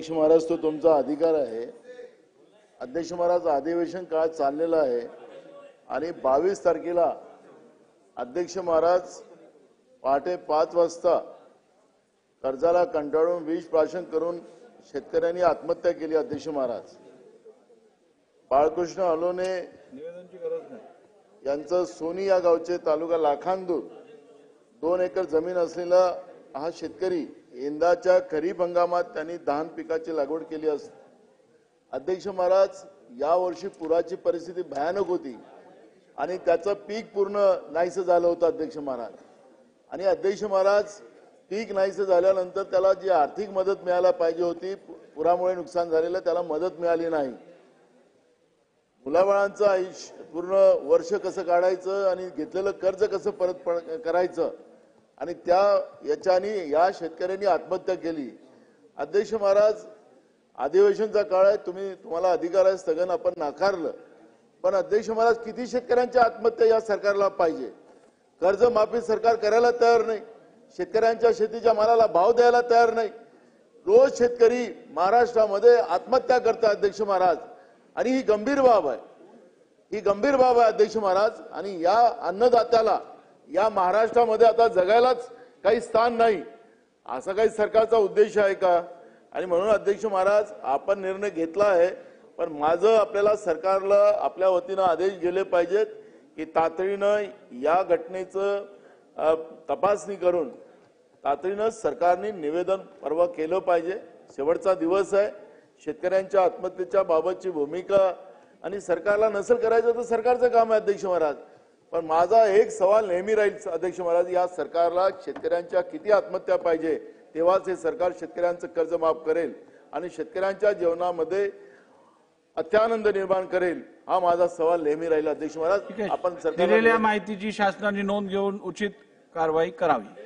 अध्यक्ष महाराज, तो तुमचा अधिकार आहे. अध्यक्ष महाराज, अधिवेशन काळ चाललेला आहे आणि 22 तारखेला अध्यक्ष महाराज पहाटे 5 वाजता कर्जाला कंटाळून विष प्राशन करून शेतकऱ्यांनी आत्महत्या केली. अध्यक्ष महाराज, बाळकृष्ण अलोने निवेदनाची गरज नाही. यांचं सोनी या गावचे तालुका लाखांदूर 2 एकर जमीन असलेला हा शेतकरी यंदाच्या खरीप हंगामात त्यांनी धान पिकाची लागवड केली असते. अध्यक्ष महाराज, या वर्षी पुराची परिस्थिती भयानक होती आणि त्याचं पीक पूर्ण नाहीसं झालं होतं. अध्यक्ष महाराज, आणि अध्यक्ष महाराज, पीक नाहीसं झाल्यानंतर त्याला जी आर्थिक मदत मिळायला पाहिजे होती, पुरामुळे नुकसान झालेलं, त्याला मदत मिळाली नाही. मुलाबाळांचं आयुष्य पूर्ण वर्ष कसं काढायचं आणि घेतलेलं कर्ज कसं परत करायचं, आणि याच्याने या शेतकऱ्यांनी आत्महत्या केली. अध्यक्ष महाराज, अधिवेशनचा काळ आहे, तुम्हाला अधिकार आहे, स्थगन आपण नाकारलं, पण अध्यक्ष महाराज, किती शेतकऱ्यांच्या आत्महत्या या सरकारला पाहिजे? कर्जमाफी सरकार करायला तयार नाही, शेतकऱ्यांच्या शेतीच्या मालाला भाव द्यायला तयार नाही. रोज शेतकरी महाराष्ट्रामध्ये आत्महत्या करतात. अध्यक्ष महाराज, आणि ही गंभीर बाब आहे, ही गंभीर बाब आहे. अध्यक्ष महाराज, आणि या अन्नदात्याला या महाराष्ट्रामध्ये आता जगायलाच काही स्थान नाही, असा काही सरकारचा उद्देश आहे का? आणि म्हणून अध्यक्ष महाराज, आपण निर्णय घेतला आहे, पण माझं आपल्याला सरकारला आपल्या वतीनं आदेश गेले पाहिजेत की तातडीनं या घटनेचं तपासणी करून तातडीनं सरकारने निवेदन परवा केलं पाहिजे. शेवटचा दिवस आहे, शेतकऱ्यांच्या आत्महत्येच्या बाबतची भूमिका आणि सरकारला नसेल करायचं तर सरकारचं काम आहे. अध्यक्ष महाराज, पण माझा एक सवाल नेहमी राहील. अध्यक्ष महाराज, या सरकारला शेतकऱ्यांच्या किती आत्महत्या पाहिजे, तेव्हाच हे सरकार शेतकऱ्यांचं कर्ज माफ करेल आणि शेतकऱ्यांच्या जीवनामध्ये अत्यानंद निर्माण करेल, हा माझा सवाल नेहमी राहील. अध्यक्ष महाराज, आपण दिलेल्या माहितीची शासनाने नोंद घेऊन उचित कारवाई करावी.